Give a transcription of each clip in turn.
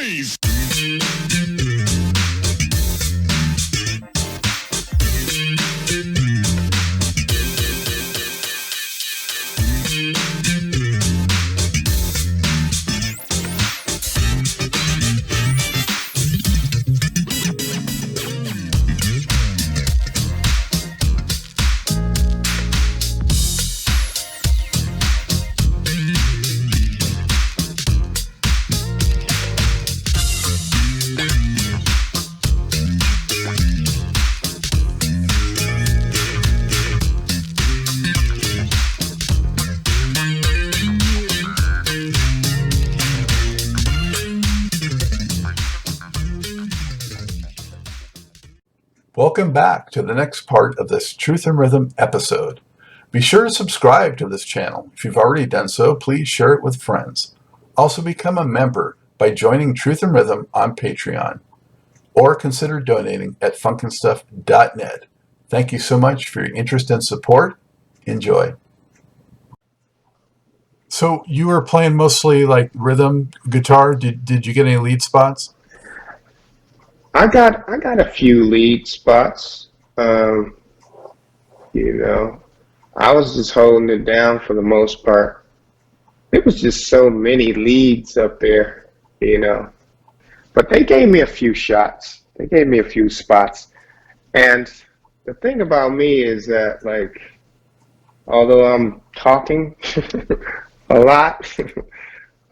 noise. Welcome back to the next part of this Truth and Rhythm episode. Be sure to subscribe to this channel. If you've already done so, please share it with friends. Also become a member by joining Truth and Rhythm on Patreon, or consider donating at funkandstuff.net. Thank you so much for your interest and support. Enjoy. So you were playing mostly like rhythm guitar. Did you get any lead spots? I got a few lead spots. You know, I was just holding it down for the most part. It was just so many leads up there, you know. But they gave me a few shots. They gave me a few spots. And the thing about me is that, like, although I'm talking a lot,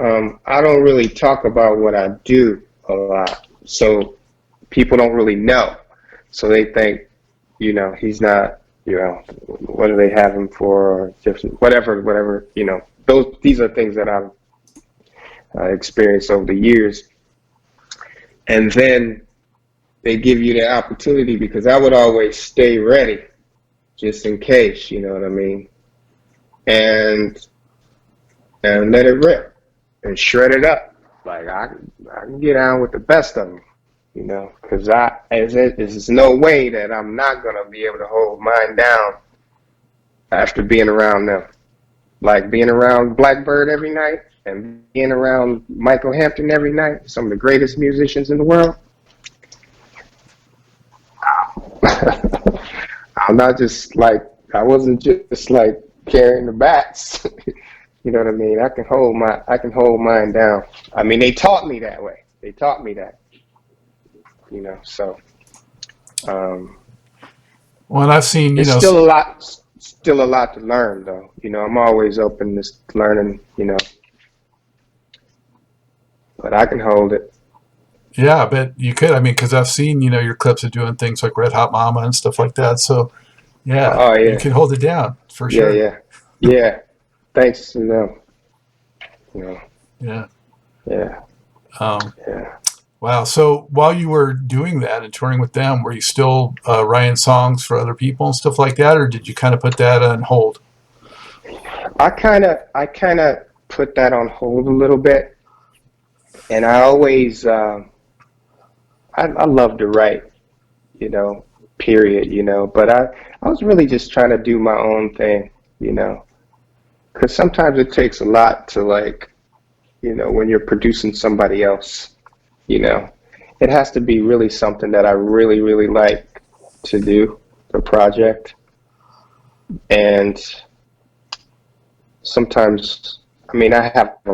I don't really talk about what I do a lot. So people don't really know. So they think, you know, he's not, you know, what do they have him for, or just whatever, you know. These are things that I've experienced over the years. And then they give you the opportunity, because I would always stay ready just in case, you know what I mean? And let it rip and shred it up. Like I can get on with the best of them. You know, because there's no way that I'm not going to be able to hold mine down after being around them. Like being around Blackbird every night and being around Michael Hampton every night, some of the greatest musicians in the world. I'm not just like, I wasn't just like carrying the bats. You know what I mean? I can hold mine down. I mean, they taught me that way. They taught me that. You know, so well, and I've seen, you it's know, still a lot to learn, though. You know, I'm always open to learning, you know, but I can hold it. Yeah, I bet you could. I mean, because I've seen, you know, your clips of doing things like Red Hot Mama and stuff like that. So, yeah, Oh yeah, you can hold it down for sure. Yeah. Thanks to them. You know. Yeah. Yeah. Yeah. Wow. So while you were doing that and touring with them, were you still writing songs for other people and stuff like that, or did you kind of put that on hold? I kind of put that on hold a little bit, and I always I love to write, you know, period, you know, but I was really just trying to do my own thing, you know, because sometimes it takes a lot to, like, you know, when you're producing somebody else. You know, it has to be really something that I really, really like to do, the project. And sometimes, I mean, I have a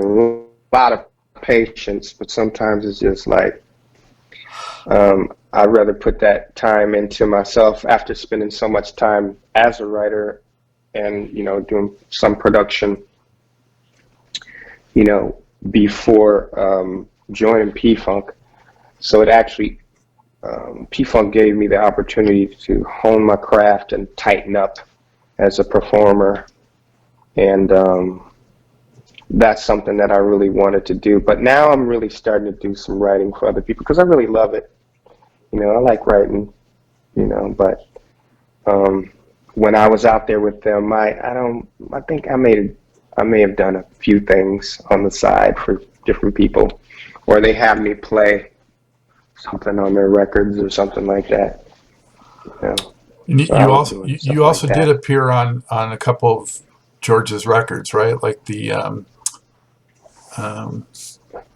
lot of patience, but sometimes it's just like, I'd rather put that time into myself after spending so much time as a writer and, you know, doing some production, you know, before joining P-Funk. So it actually, P-Funk gave me the opportunity to hone my craft and tighten up as a performer. And that's something that I really wanted to do. But now I'm really starting to do some writing for other people because I really love it. You know, I like writing, you know, but when I was out there with them, I think I may have done a few things on the side for different people, or they have me play something on their records or something like that. You know? You also did appear on a couple of George's records, right? Like the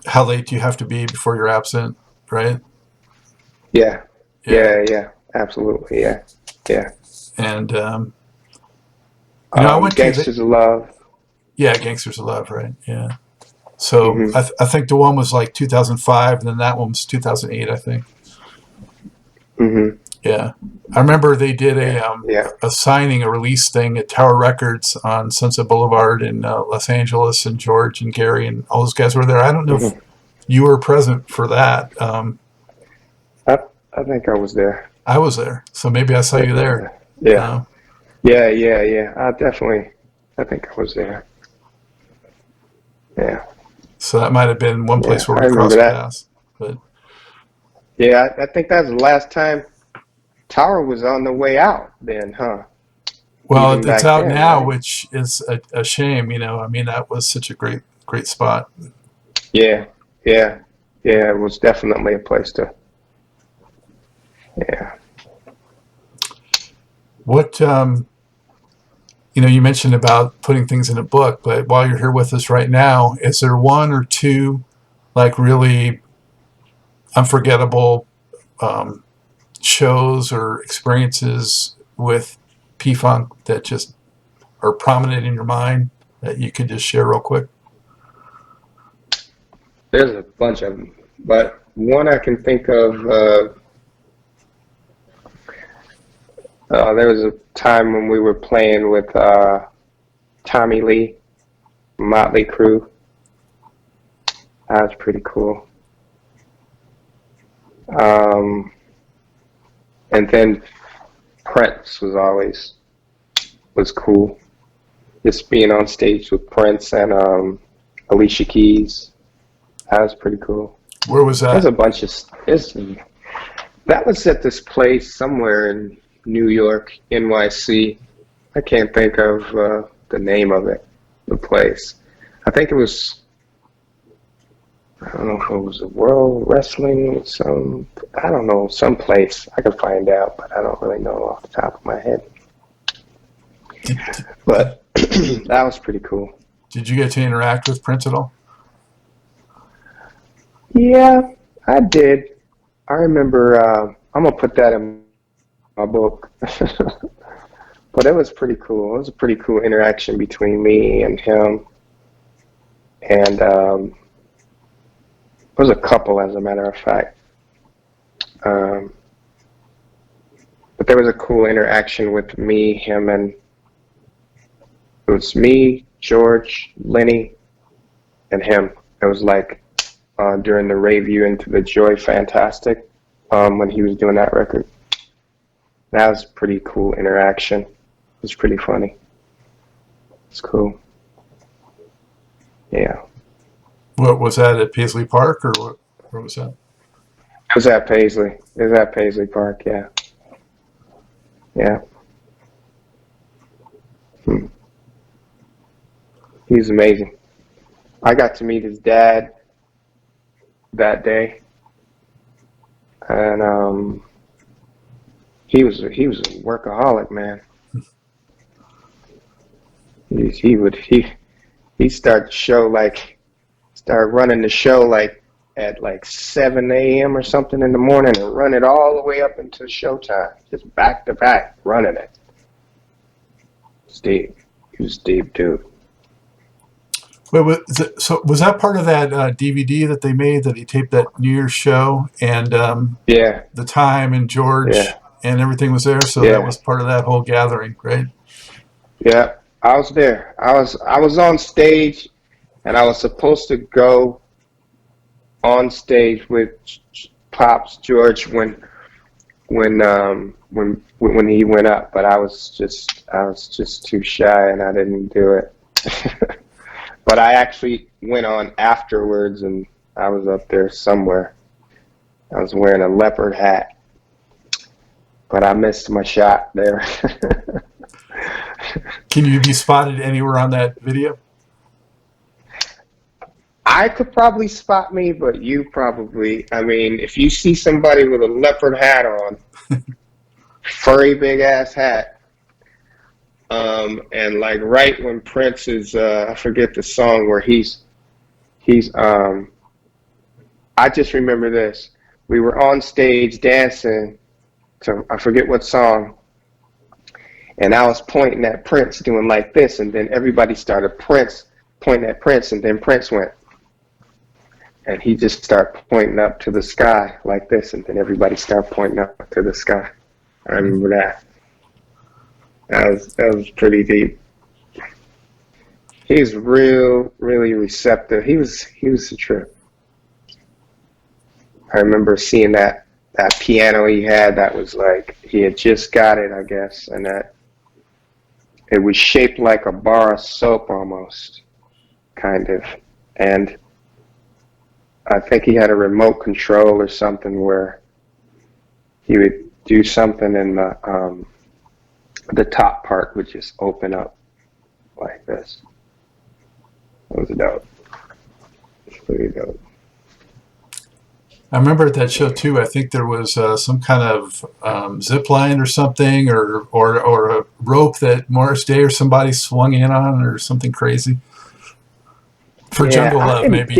how late do you have to be before you're absent, right? Yeah, Yeah. absolutely, yeah. And I went to the Gangsters of Love. Gangsters of Love, right? Yeah. So Hmm. I think the one was like 2005, and then that one was 2008, I think. Hmm. Yeah, I remember they did Yeah. a signing, a release thing at Tower Records on Sunset Boulevard in Los Angeles, and George and Gary and all those guys were there. I don't know if Hmm. you were present for that. I, I think I was there. I was there, so maybe I saw I you think I was there. there. Yeah, Uh, yeah. I think I was there. Yeah, so that might have been one place where I we remember crossed that. paths. But Yeah, I think that was the last time Tower was on the way out then, huh? well, Even it's back out then, now, right? which is a shame. I mean, that was such a great spot. Yeah, yeah, yeah. It was definitely a place to. Yeah. What you mentioned about putting things in a book, but while you're here with us right now, is there one or two like really unforgettable um, shows or experiences with P-Funk that just are prominent in your mind that you could just share real quick? There's a bunch of them, but one I can think of. There was a time when we were playing with Tommy Lee, Motley Crue. That was pretty cool. Um, and then Prince was cool. Just being on stage with Prince and Alicia Keys. That was pretty cool. Where was There's that? a bunch of that was at this place somewhere in New York, NYC. I can't think of the name of it, the place. I think it was, I don't know if it was a World Wrestling, I don't know, some place. I can find out, but I don't really know off the top of my head. Did, But that was pretty cool. did you get to interact with Prince at all? Yeah, I did. I remember, I'm going to put that in my book. But it was pretty cool. It was a pretty cool interaction between me and him. And it was a couple, as a matter of fact. But there was a cool interaction with me, him, and it was me, George, Lenny, and him. It was like during the review into the Joy Fantastic when he was doing that record. That was a pretty cool interaction. It was pretty funny. It's cool. Yeah. What was that at Paisley Park, or where was that? It was at Paisley. It was at Paisley Park, yeah. Yeah. He's amazing. I got to meet his dad that day. And he was a workaholic, man. He start running the show like at like 7 a.m. or something in the morning and run it all the way up until showtime, just back to back running it. Steve, he was a deep dude. Wait, was that part of that DVD that they made that he taped that New Year's show, and Yeah, the time and George yeah, and everything was there? So that yeah, was part of that whole gathering, right? yeah. I was there. I was on stage, and I was supposed to go on stage with Pops George when he went up, but I was just too shy and I didn't do it. But I actually went on afterwards, and I was up there somewhere. I was wearing a leopard hat, but I missed my shot there. Can you be spotted anywhere on that video? I could probably spot me, but you probably, I mean, if you see somebody with a leopard hat on, furry big ass hat, and like right when Prince is, I forget the song where he's I just remember this. We were on stage dancing to, I forget what song, and I was pointing at Prince doing like this, and then everybody started pointing at Prince, and then Prince went. And he just started pointing up to the sky like this, and then everybody started pointing up to the sky. I remember that. That was pretty deep. He's really receptive. He was a trip. I remember seeing that piano he had that was like, he had just got it, I guess, and that it was shaped like a bar of soap almost, kind of. And I think he had a remote control or something where he would do something and the top part would just open up like this. That was dope. It's pretty dope. I remember at that show too. I think there was some kind of zip line or something, or a rope that Morris Day or somebody swung in on, or something crazy. For Jungle Love, maybe. I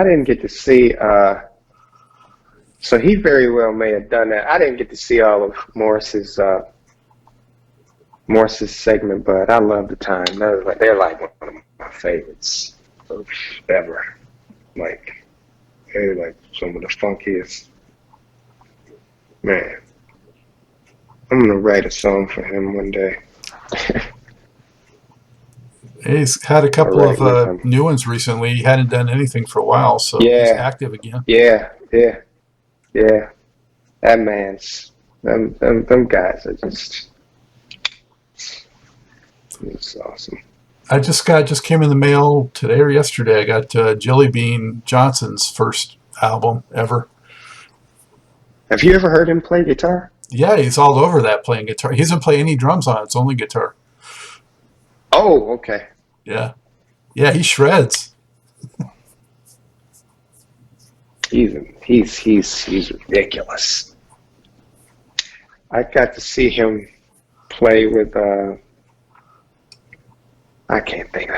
didn't get to see. So he very well may have done that. I didn't get to see all of Morris's segment, but I love the time. They're like one of my favorites ever. Like, they're like some of the funkiest. Man, I'm gonna write a song for him one day. He's had a couple of new ones recently. He hadn't done anything for a while, so he's active again. Yeah. That man's them guys are just, it's awesome. I just came in the mail today or yesterday. I got Jelly Bean Johnson's first album ever. Have you ever heard him play guitar? Yeah, he's all over that playing guitar. He doesn't play any drums on it. It's only guitar. Oh, okay. Yeah, he shreds. He's ridiculous. I got to see him play with I can't think of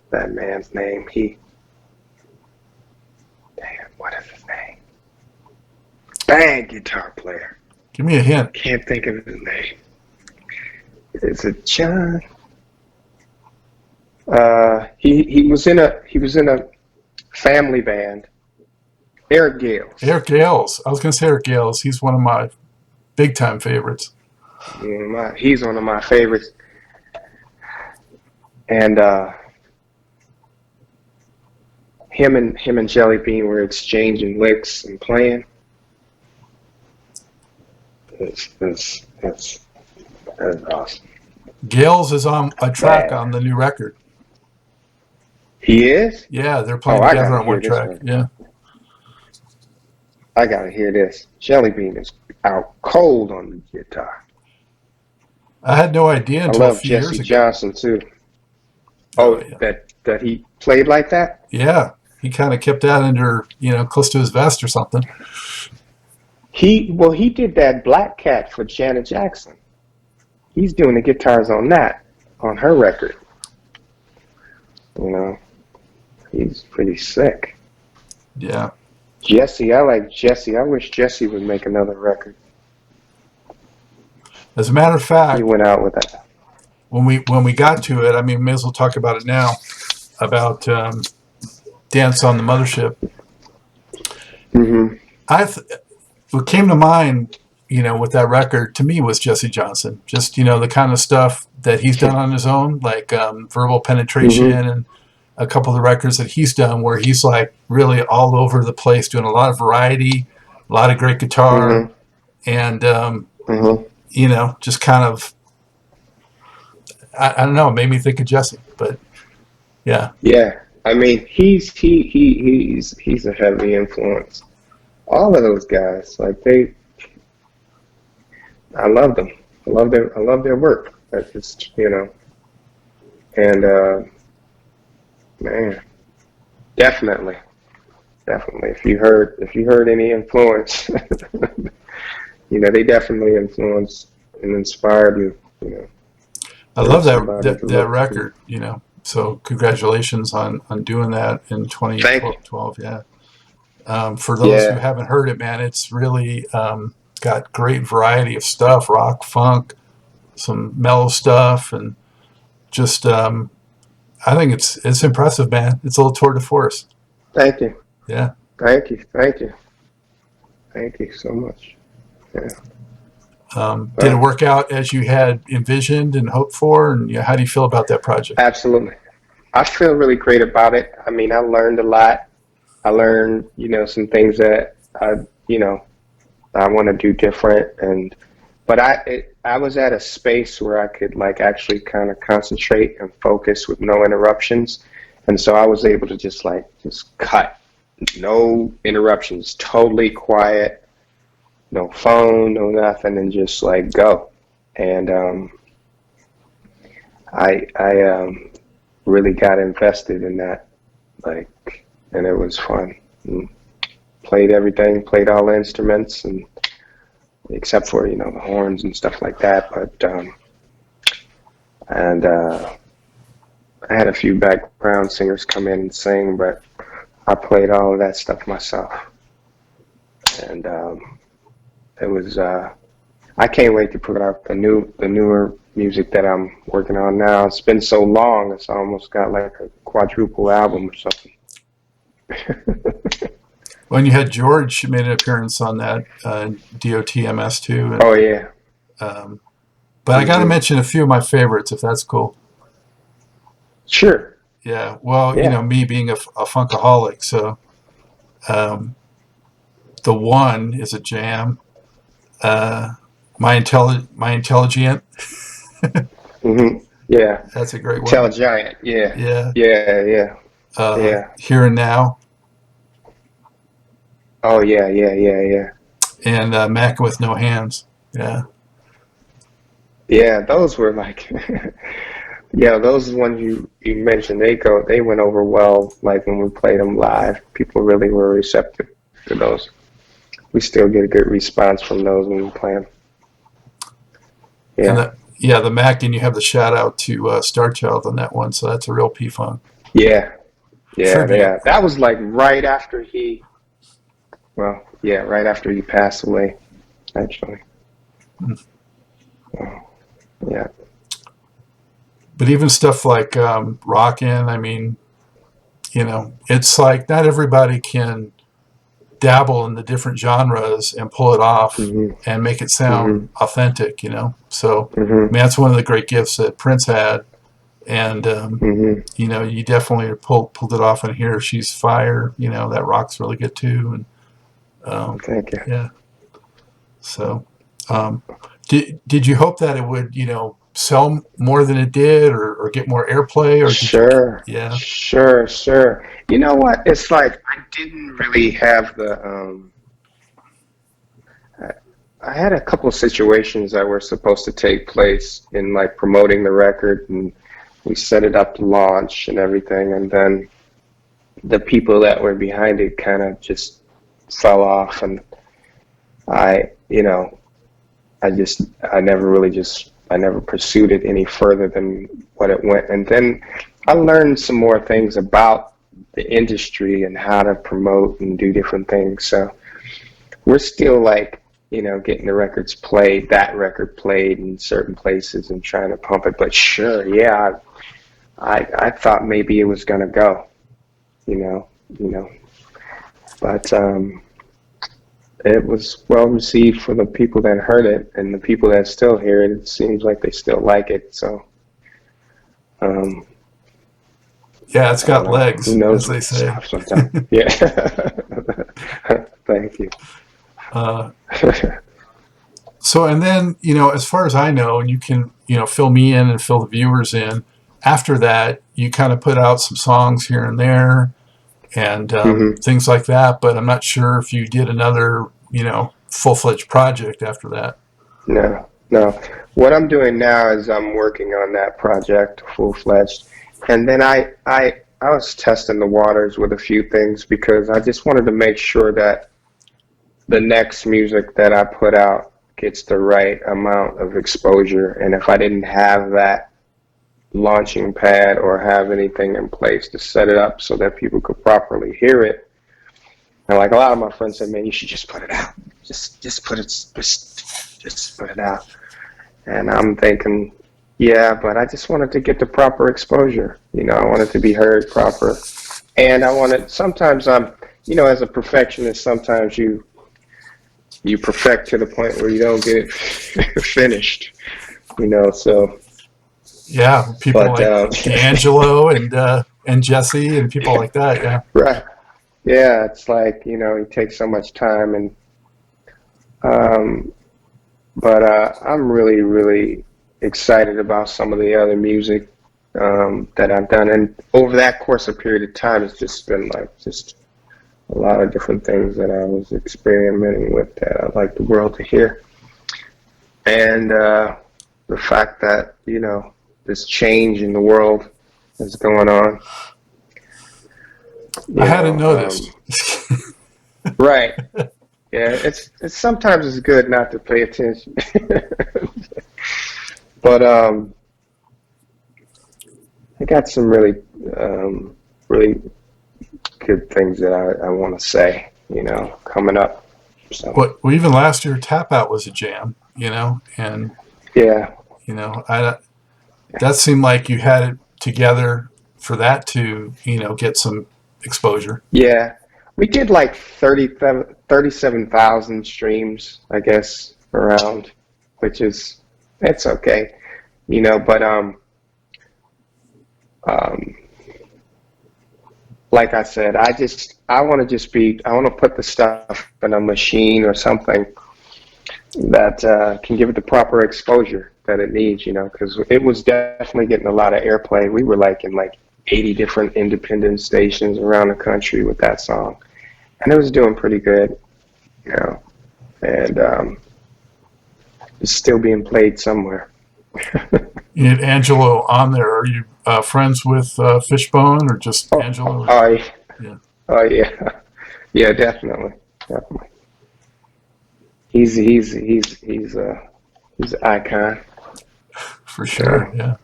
that man's name. What is his name? Bad guitar player. Give me a hint. Can't think of his name. Is it John? He was in a family band. Eric Gales. Eric Gales. I was going to say Eric Gales. He's one of my big time favorites. Yeah, he's one of my favorites. And him and Jelly Bean were exchanging licks and playing. That's awesome. Gales is on a track on the new record. He is? Yeah, they're playing together on one track. Yeah. I gotta hear this. Jelly Bean is out cold on the guitar. I had no idea until a few years ago. I love Jesse Johnson too. Oh, yeah. that he played like that? Yeah, he kind of kept that under, close to his vest or something. He did that Black Cat for Janet Jackson. He's doing the guitars on her record. He's pretty sick. Yeah. Jesse, I like Jesse. I wish Jesse would make another record. As a matter of fact, he went out with that. When we got to it, I mean, may as well talk about it now, about Dance on the Mothership. Mm-hmm. What came to mind, with that record, to me, was Jesse Johnson. Just, the kind of stuff that he's done on his own, like Verbal Penetration and a couple of the records that he's done where he's like really all over the place, doing a lot of variety, a lot of great guitar, and, just kind of, I don't know, it made me think of Jesse, but yeah. Yeah. I mean, he's a heavy influence. All of those guys, like I love them. I love their work. That's just, and man, definitely. If you heard any influence, they definitely influenced and inspired you. I love that record. So congratulations on doing that in Thank you. 2012. Yeah. For those who Yeah, haven't heard it, man, it's really got great variety of stuff: rock, funk, some mellow stuff, and just I think it's impressive, man. It's a little tour de force. thank you. Yeah. Thank you. Thank you. Thank you so much. Yeah. Did it Well, work out as you had envisioned and hoped for? And how do you feel about that project? absolutely. I feel really great about it. I mean, I learned a lot. I learned, some things that you know, I want to do different, and but I was at a space where I could like actually kind of concentrate and focus with no interruptions, and so I was able to just cut, no interruptions, totally quiet, no phone, no nothing, and just like go. And I really got invested in that, like, and it was fun. And played everything, played all the instruments, and except for the horns and stuff like that. But and I had a few background singers come in and sing, but I played all of that stuff myself, and it was. I can't wait to put out the newer music that I'm working on now. It's been so long; it's almost got like a quadruple album or something. When you had George made an appearance on that DOTMS too, and Oh yeah. um, but I got to Hmm. mention a few of my favorites, if that's cool. Sure. Yeah. Well, Yeah. me being a funkaholic, so um, the one is a jam. Uh, my intelligent. Hmm. Yeah. That's a great Tell one. Giant. Yeah. Yeah. Yeah. Yeah. Yeah. Here and Now, Oh yeah. Yeah. Yeah. Yeah. and Mac with No Hands. Yeah. Yeah. Those were like, yeah. Those ones you mentioned, they went over well. Like when we played them live, people really were receptive to those. We still get a good response from those when we play them. And Yeah. the Mac, and you have the shout out to Star Child on that one. So that's a real P Funk Yeah. Yeah. tribute. Yeah. That was like right after well, yeah, right after he passed away, actually. Oh, yeah. But even stuff like Rockin', I mean, it's like not everybody can dabble in the different genres and pull it off Hmm. and make it Hmm. sound authentic, So, I Hmm. mean, that's one of the great gifts that Prince had. And, Hmm. you definitely pulled it off in here. She's Fire, that rock's really good too. And, Thank you. yeah. So, um, did you hope that it would, sell more than it did, or get more airplay, or did you? Sure, Yeah. sure, sure. You know what? It's like I didn't really have I I had a couple of situations that were supposed to take place in like promoting the record, and we set it up to launch and everything, and then the people that were behind it kind of just fell off, and I, you know, I just, I never really just, I never pursued it any further than what it went. And then I learned some more things about the industry and how to promote and do different things. So we're still like, getting the records played, that record played in certain places and trying to pump it. But sure, yeah, I thought maybe it was gonna go, you know, you know, but it was well received for the people that heard it, and the people that still hear it. It seems like they still like it. So um, Yeah, it's I don't got know. Who legs, knows as with they this say. stuff sometimes? Yeah. Thank you. uh, so, and then, as far as I know, and you can, fill me in and fill the viewers in, after that, you kind of put out some songs here and there and Hmm. things like that. But I'm not sure if you did another, full fledged project after that. No, no. What I'm doing now is I'm working on that project full fledged, and then I was testing the waters with a few things because I just wanted to make sure that the next music that I put out gets the right amount of exposure. And if I didn't have that, launching pad or have anything in place to set it up so that people could properly hear it. And like a lot of my friends said, man, you should just put it out. Just put it out. And I'm thinking, yeah, but I just wanted to get the proper exposure. You know, I wanted to be heard proper. And I wanted, sometimes you know, as a perfectionist, sometimes you perfect to the point where you don't get it finished, you know, so. Yeah, people like D'Angelo and Jesse and people like that, yeah. Right. Yeah, it's like, you know, it takes so much time. And but I'm really, really excited about some of the other music that I've done. And over that course of period of time, it's just been like just a lot of different things that I was experimenting with that I'd like the world to hear. And the fact that, you know, this change in the world is going on. I hadn't noticed. Right. Yeah, it's sometimes it's good not to pay attention. But I got some really really good things that I want to say, you know, coming up. So. Well, even last year, Tap Out was a jam, you know, and yeah, you know, that seemed like you had it together for that to, you know, get some exposure. Yeah, we did like 37,000 streams, I guess, around, which is, it's okay, you know, but like I said, I want to put the stuff in a machine or something that can give it the proper exposure that it needs, you know, because it was definitely getting a lot of airplay. We were like in like 80 different independent stations around the country with that song, and it was doing pretty good, you know, and it's still being played somewhere. You had Angelo on there. Are you friends with Fishbone or just Angelo? Yeah. Oh yeah, yeah, definitely. He's an icon. For sure, yeah.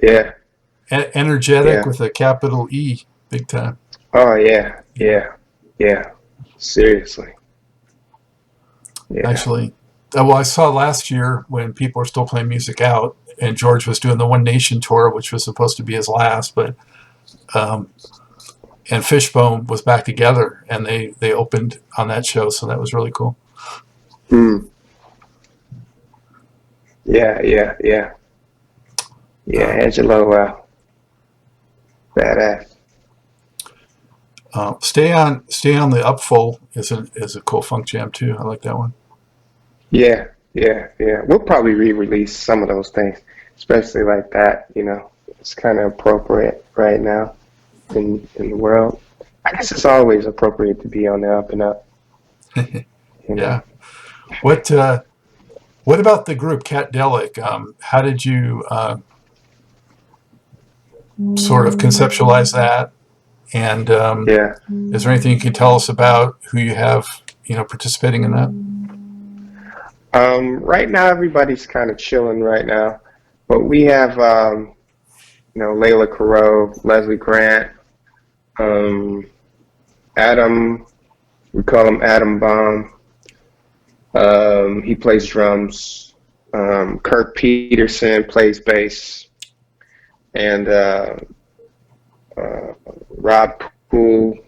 Yeah. Energetic with a capital E, big time. Oh yeah. Seriously. Yeah. Actually, well, I saw last year when people were still playing music out, and George was doing the One Nation tour, which was supposed to be his last, but and Fishbone was back together, and they opened on that show, so that was really cool. Mm. Yeah. Angelo, badass. Stay on the Upful is a cool funk jam too. I like that one. Yeah. We'll probably re-release some of those things, especially like that. You know, it's kind of appropriate right now in the world. I guess it's always appropriate to be on the up and up. You know? Yeah. What about the group Cat Delic? How did you sort of conceptualize that? And is there anything you can tell us about who you have, you know, participating in that? Right now, everybody's kind of chilling right now, but we have, you know, Layla Carew, Leslie Grant, Adam, we call him Adam Baum. He plays drums. Kirk Peterson plays bass, and Rob Poole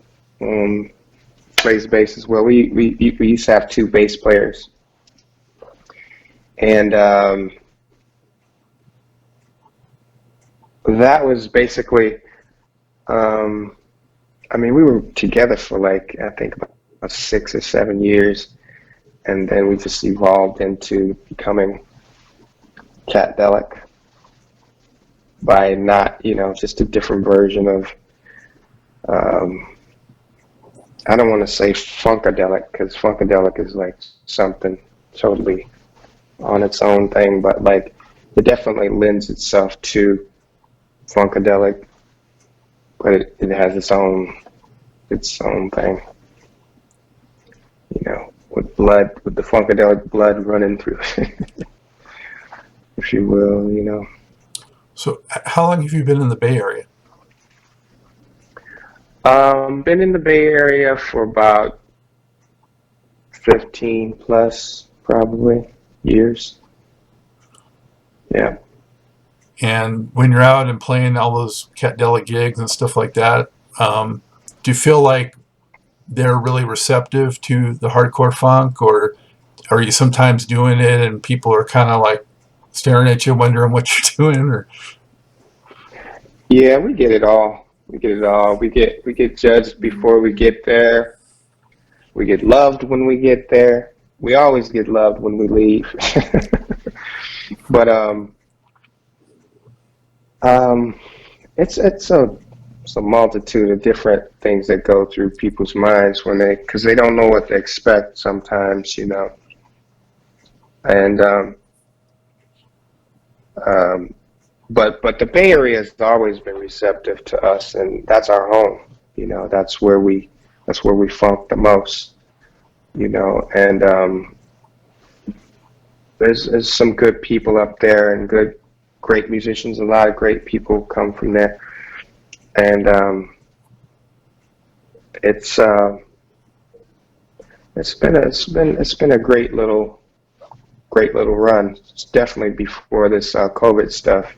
plays bass as well. We used to have two bass players. And that was basically, I mean, we were together for like, I think about 6 or 7 years. And then we just evolved into becoming Katdelic by not, you know, just a different version of, I don't want to say Funkadelic, because Funkadelic is like something totally on its own thing, but like it definitely lends itself to Funkadelic, but it has its own thing, you know, with the Funkadelic blood running through, if you will, you know. So, how long have you been in the Bay Area? Been in the Bay Area for about 15 plus, probably, years. Yeah. And when you're out and playing all those Katdelic gigs and stuff like that, do you feel like they're really receptive to the hardcore funk, or are you sometimes doing it and people are kind of like staring at you, wondering what you're doing? Or Yeah, we get it all. We get it all. We get judged before we get there. We get loved when we get there. We always get loved when we leave. But um, it's a multitude of different things that go through people's minds when because they don't know what to expect sometimes, And um, but the Bay Area has always been receptive to us, and that's our home. That's where we funk the most. And there's some good people up there and great musicians. A lot of great people come from there, and it's it's been a great little run. It's definitely before this COVID stuff,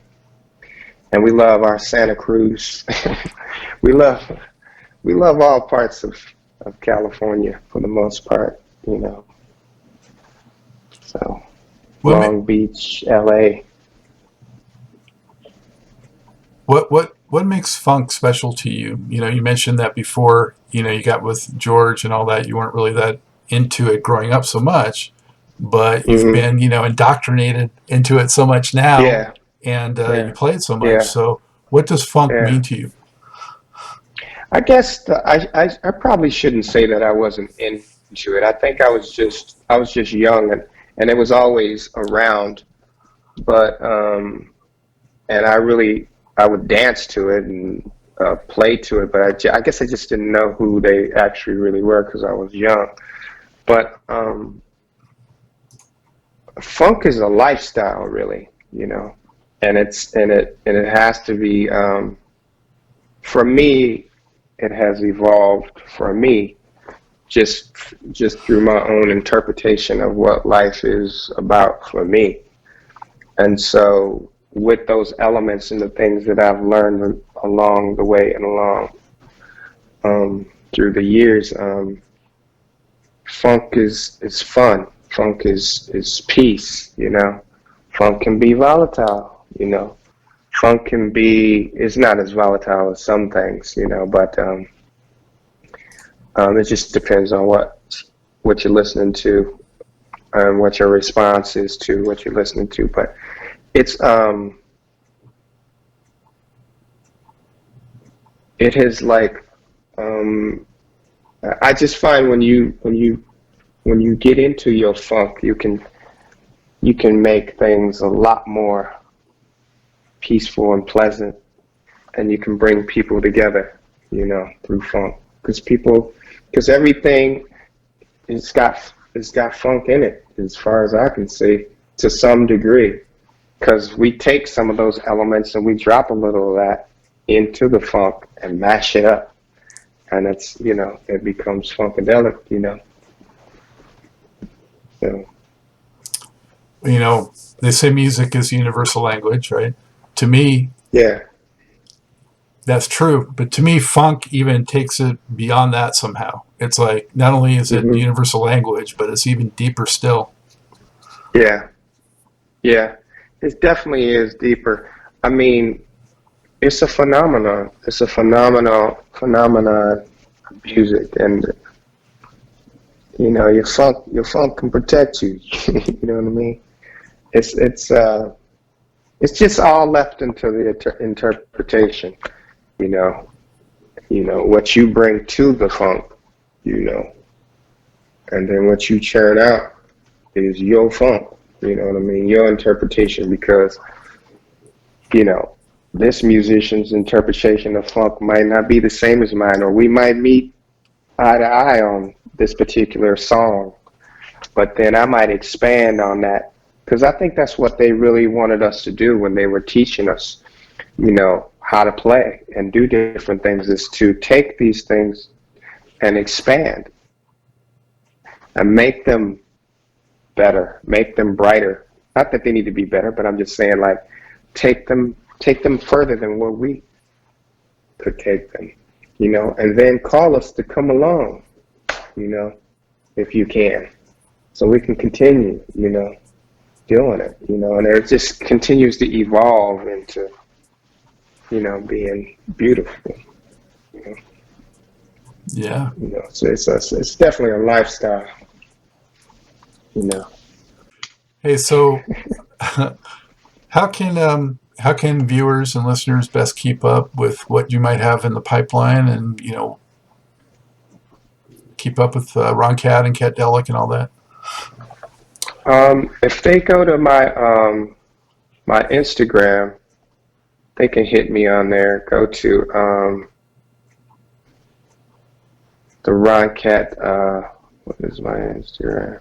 and we love our Santa Cruz. we love we love all parts of California for the most part. So what Long Beach, LA. what makes funk special to you? You mentioned that before. You got with George and all that. You weren't really that into it growing up so much, but you've Hmm. been indoctrinated into it so much now, Yeah, and you yeah, play it so much. yeah, So, what does funk yeah. mean to you? I guess I probably shouldn't say that I wasn't into it. I think I was just young, and it was always around, but and I would dance to it and play to it, but I guess I just didn't know who they actually really were because I was young. But funk is a lifestyle, really, and it has to be. For me, it has evolved for me just just through my own interpretation of what life is about for me. And so with those elements and the things that I've learned along the way and along through the years, funk is fun. Funk is peace. Funk can be volatile. Funk can be, it's not as volatile as some things, but it just depends on what you're listening to and what your response is to what you're listening to. But it's it has like I just find when you get into your funk, you can make things a lot more peaceful and pleasant, and you can bring people together, through funk. Because everything it's got funk in it, as far as I can see, to some degree. Because we take some of those elements and we drop a little of that into the funk and mash it up, and it becomes funkadelic. So They say music is universal language, right? To me, yeah. that's true. But to me, funk even takes it beyond that somehow. It's like not only is it Hmm. universal language, but it's even deeper still. Yeah, yeah. It definitely is deeper. I mean, it's a phenomenon. It's a phenomenon of music, and your funk can protect you. You know what I mean? It's just all left into the interpretation. You know, what you bring to the funk. You know, and then what you churn out is your funk. You know what I mean? Your interpretation, because you know this musician's interpretation of funk might not be the same as mine, or we might meet eye to eye on this particular song, but then I might expand on that, because I think that's what they really wanted us to do when they were teaching us. how to play and do different things, is to take these things and expand and make them better, make them brighter. Not that they need to be better, but I'm just saying, like, take them further than where we could take them, and then call us to come along, if you can, so we can continue, doing it, and it just continues to evolve into, being beautiful, Yeah. So it's definitely a lifestyle, Hey, so how can viewers and listeners best keep up with what you might have in the pipeline, and keep up with RonKat and Katdelic and all that? If they go to my Instagram, they can hit me on there. Go to the RonKat. What is my Instagram?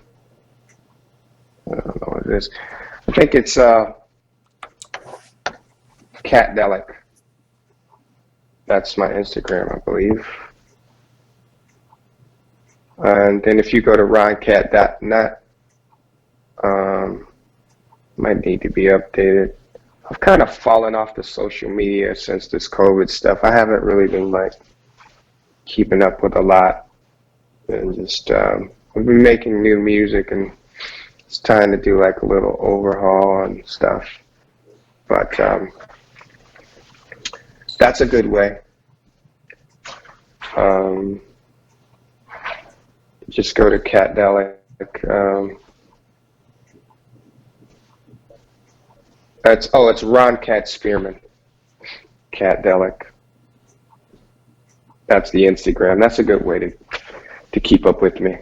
I don't know what it is. I think it's Cat Delic. That's my Instagram, I believe. And then if you go to ronkat.net, might need to be updated. I've kind of fallen off the social media since this COVID stuff. I haven't really been like keeping up with a lot, and just I've been making new music, and it's time to do like a little overhaul and stuff. But that's a good way. Just go to Katdelic. It's Ronald Spearman. Katdelic. That's the Instagram. That's a good way to keep up with me.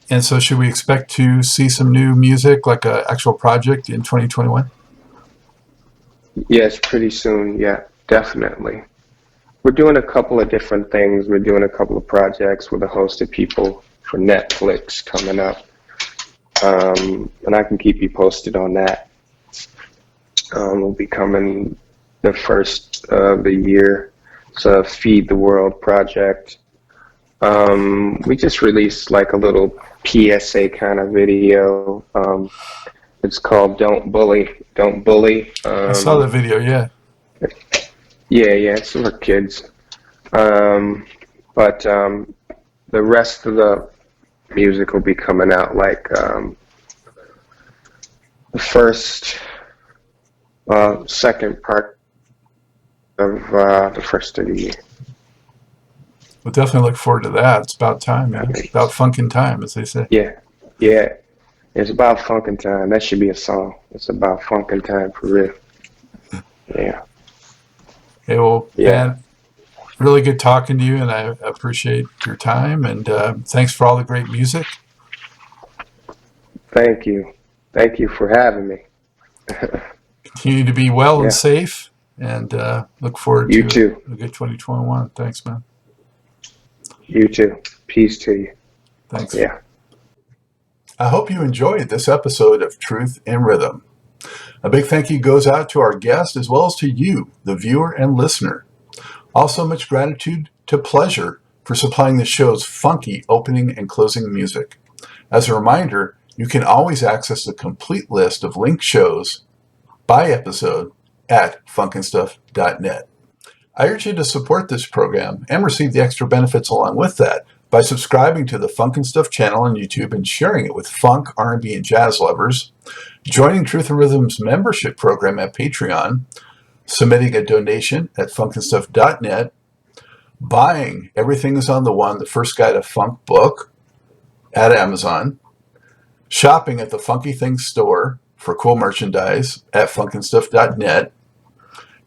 And so should we expect to see some new music, like an actual project, in 2021? Yes, pretty soon. Yeah, definitely. We're doing a couple of different things. We're doing a couple of projects with a host of people for Netflix coming up. And I can keep you posted on that. We'll be coming the first of the year. It's a Feed the World project. We just released like a little PSA kind of video. It's called Don't Bully. Don't Bully. I saw the video, yeah. Yeah, it's for kids. But the rest of the music will be coming out like the second part of the first of the year. We'll definitely look forward to that. It's about time, man. It's about funkin' time, as they say. Yeah. It's about funkin' time. That should be a song. It's about funkin' time for real. Yeah. Hey, well, Yeah. man, really good talking to you, and I appreciate your time, and thanks for all the great music. Thank you. Thank you for having me. Continue to be well Yeah. and safe, and look forward You to too. a good 2021. Thanks, man. You too. Peace to you. Thanks. Yeah. I hope you enjoyed this episode of Truth in Rhythm. A big thank you goes out to our guest as well as to you, the viewer and listener. Also, much gratitude to Pleasure for supplying the show's funky opening and closing music. As a reminder, you can always access the complete list of linked shows by episode at funkinstuff.net. I urge you to support this program and receive the extra benefits along with that by subscribing to the Funkin' Stuff channel on YouTube and sharing it with funk, R&B, and jazz lovers, joining Truth and Rhythm's membership program at Patreon, submitting a donation at funkinstuff.net, buying Everything is on the One, the First Guide to Funk book at Amazon, shopping at the Funky Things store for cool merchandise at funkinstuff.net,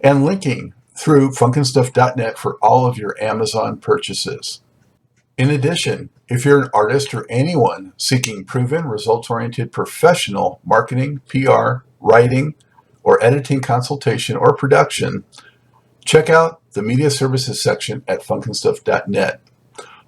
and linking through funkinstuff.net for all of your Amazon purchases. In addition, if you're an artist or anyone seeking proven, results-oriented professional marketing, PR, writing, or editing consultation or production, check out the media services section at funkinstuff.net.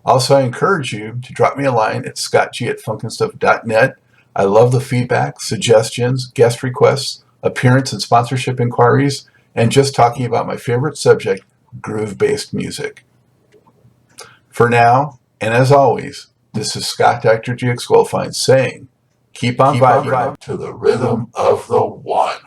Also, I encourage you to drop me a line at scottg@funkinstuff.net. I love the feedback, suggestions, guest requests, appearance and sponsorship inquiries, and just talking about my favorite subject, groove-based music. For now, and as always, this is Scott Dr. GX Goldfine saying, keep on vibing to the rhythm of the one.